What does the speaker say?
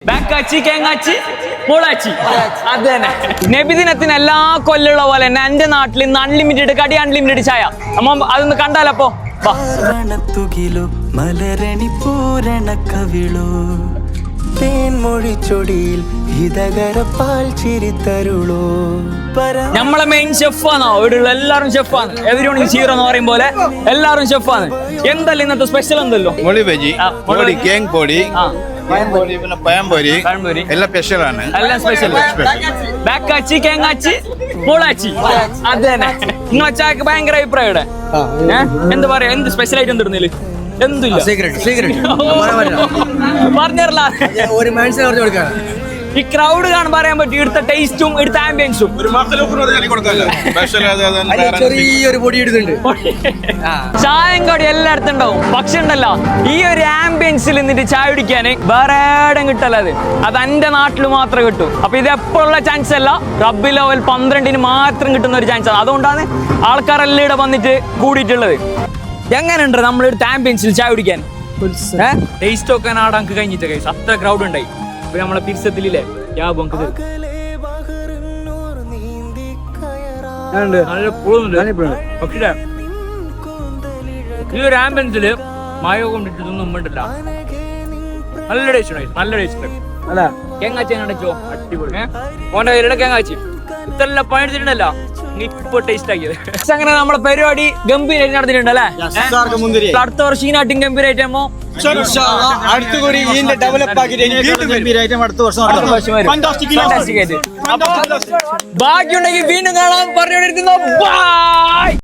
ബാക്കാച്ചി കേങ്ങാച്ചി മുളാച്ചി അത് തന്നെ നബിദിനത്തിന് എല്ലാ കൊല്ലുള്ള പോലെ തന്നെ എന്റെ നാട്ടിൽ ഇന്ന് അൺലിമിറ്റഡ് കടി അൺലിമിറ്റഡ് ചായ അമ്മ അതൊന്ന് കണ്ടാലപ്പോ മലരണി പൂരണ കവിളോ തേൻമൊഴി ചൊടിയിൽ ഹിതകരപ്പാൽ ചിരിത്തരുളോ നമ്മളെ മെയിൻ ഷെഫാണോ ഇവിടെയുള്ള എല്ലാവരും ഷെഫാണ് എവരിവൺ ഈസ് ഹീറോ എന്ന് പറയും പോലെ എല്ലാവരും ഷെഫാണ് എന്തല്ല ഇന്നത്തെ സ്പെഷ്യൽ എന്തല്ലോ മുളി ബജി പൊടി കേങ് പൊടി പഴംപൊരി എല്ലാം സ്പെഷ്യലാണ് എല്ലാം സ്പെഷ്യൽ ബാക്കാച്ചി കേങ്ങാച്ചി മുളാച്ചി അത് തന്നെ നിങ്ങളെ ചായക്ക് ഭയങ്കര അഭിപ്രായം ഇവിടെ എന്ത് പറയാ എന്ത് സ്പെഷ്യൽ ആയിട്ട് എന്തിടുന്നില്ല എന്തില്ല പറഞ്ഞല്ല ഈ ക്രൗഡ് കാണാൻ പറയാൻ പറ്റും ഇവിടുത്തെ ടേസ്റ്റും ഇവിടുത്തെ ആംബിയൻസും ചായം കടി എല്ലായിടത്തും ഉണ്ടാവും പക്ഷെ ഉണ്ടല്ലോ ഈ ഒരു ആംബിയൻസിൽ നിന്നിട്ട് ചായ കുടിക്കാന് വേറെ ഏടും കിട്ടല്ല അത് എന്റെ നാട്ടിൽ മാത്രമേ കിട്ടൂ അപ്പൊ ഇത് എപ്പോഴുള്ള ചാൻസ് അല്ല റബ്ബി ലെവൽ 12-ന് മാത്രം കിട്ടുന്ന ഒരു ചാൻസ് ആണ് അതുകൊണ്ടാണ് ആൾക്കാരെല്ലാം ഇവിടെ വന്നിട്ട് കൂടിയിട്ടുള്ളത് എങ്ങനെയുണ്ട് നമ്മളിവിടുത്തെ ആംബിയൻസിൽ ചായ കുടിക്കാൻ ടേസ്റ്റ് ഒക്കെ ആടാൻ കഴിഞ്ഞിട്ട് കൈസ് അത്ര ക്രൗഡ് ഉണ്ടായി ഇപ്പൊ നമ്മളെ തിരിച്ചത്തില്ലേ പക്ഷേ ഈ ഒരു ആംബുലൻസില് മഴ കൊണ്ടിട്ട് ഇതൊന്നും ഉണ്ടല്ല നല്ല ടേസ്റ്റ് ഉണ്ടായി നല്ല ടേസ്റ്റ് അല്ല കേങ്ങാച്ചി അടച്ചോ അടിപൊളി ഓന്റെ കയ്യിലുള്ള കേങ്ങാച്ചി ഇത്രല്ല പണിയെടുത്തിട്ടുണ്ടല്ലോ ഇപ്പൊ ടേസ്റ്റ് ആക്കിയത് അങ്ങനെ നമ്മളെ പരിപാടി ഗംഭീരമായിട്ട് നടന്നിട്ടുണ്ട് അല്ലേ അടുത്ത വർഷം ഈ നാട്ടിൻ ഗംഭീരമായിട്ട് ആകുമ്പോ ബാക്കിയുണ്ടെങ്കിൽ വീണ്ടും കാണാൻ പറഞ്ഞുകൊണ്ടിരിക്കുന്നു. ബൈ.